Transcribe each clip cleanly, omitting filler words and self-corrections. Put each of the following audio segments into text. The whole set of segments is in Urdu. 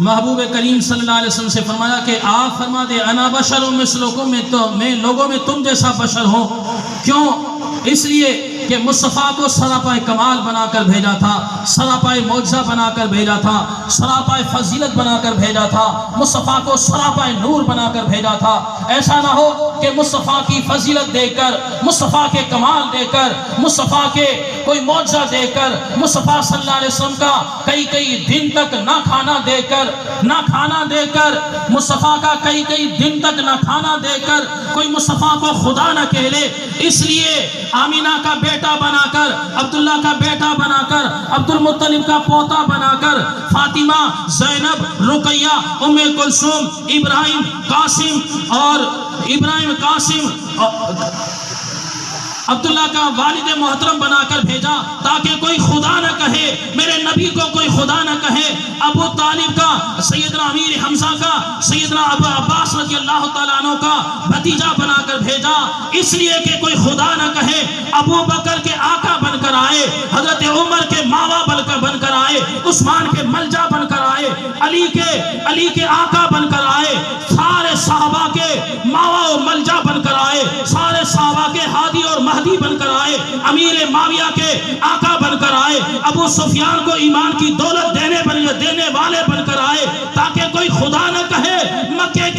محبوب کریم صلی اللہ علیہ وسلم سے فرمایا کہ آپ فرما دے انا بشر مثلکم، میں لوگوں میں تم جیسا بشر ہوں. کیوں؟ اس لیے کہ مصطفیٰ کو سراپائے کمال بنا کر بھیجا تھا، سراپائے معجزہ بنا کر بھیجا تھا، سراپائے فضیلت بنا کر بھیجا تھا، مصطفیٰ کو سراپائے نور بنا کر بھیجا تھا. ایسا نہ ہو کہ مصطفیٰ کی فضیلت دے کر، مصطفیٰ کے کمال دے کر، مصطفیٰ کے کوئی معجزہ دے کر، مصطفیٰ صلی اللہ علیہ وسلم کا کئی دن تک نہ کھانا دے کر مصطفیٰ کا کئی دن تک نہ کھانا دے کر کوئی مصطفیٰ کو خدا نہ کہہ لے. اس لیے آمینہ کا بیٹا بنا کر، عبداللہ کا بیٹا بنا کر، عبد المطلب کا پوتا بنا کر، فاطمہ، زینب، رقیہ، ام کلثوم، ابراہیم قاسم عبداللہ کا والد محترم بنا کر بھیجا تاکہ کوئی خدا نہ کہے، میرے نبی کو کوئی خدا نہ کہے. ابو طالب کا، سیدنا امیر حمزہ کا، سیدنا ابو عباس رضی اللہ تعالیٰ عنہ کا بھتیجا بنا کر بھیجا اس لیے کہ کوئی خدا نہ کہے. ابو بکر کے آقا بن کر آئے، حضرت عمر کے ماوا بن کر آئے، عثمان کے ملجا بن کر آئے، علی کے آقا بن کر آئے، سارے صحابہ کے ماوا و ملجا بن کر آئے، سارے صحابہ کے ہادی اور مہدی بن کر آئے، امیر معاویہ کے آقا بن کر آئے، ابو سفیان کو ایمان کی دولت دینے والے بن کر آئے تاکہ کوئی خدا نہ کہے مکے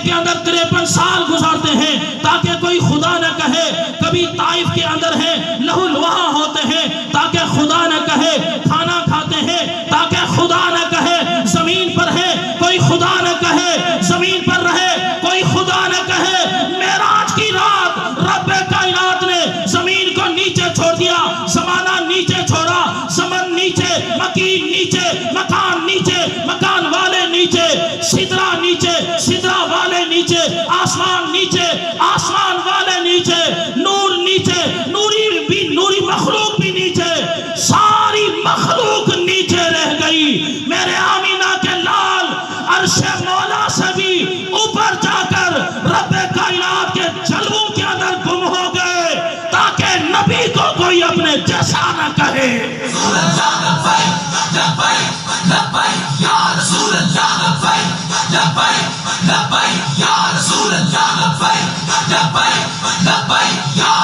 کے اندر 53 سال گزارتے ہیں تاکہ کوئی خدا نہ کہے. کبھی طائف کے اندر ہے، لہو لوہا ہوتے ہیں تاکہ خدا نہ کہے، کھانا کھاتے ہیں تاکہ خدا نہ کہے، زمین پر ہے کوئی خدا نہ کہے، زمین پر رہے کوئی خدا نہ کہے. معراج کی رات رب کائنات نے زمین کو نیچے چھوڑ دیا، زمانہ نیچے چھوڑا، زمن نیچے، مکین نیچے، مکان نیچے، مکان والے نیچے، سدرہ نیچے، سدرہ والے نیچے، آسمان نیچے، آسمان والے نیچے، نور نیچے، نوری مخلوق بھی نیچے، ساری مخلوق نیچے رہ گئی. میرے آمینہ کے لال عرش مولا سے بھی اوپر جا کر رب کائنات کے جلووں کے اندر گم ہو گئے تاکہ نبی کو کوئی اپنے جیسا نہ کہے. لبیک یا رسول اللہ، لبیک یا رسول اللہ، لبیک یا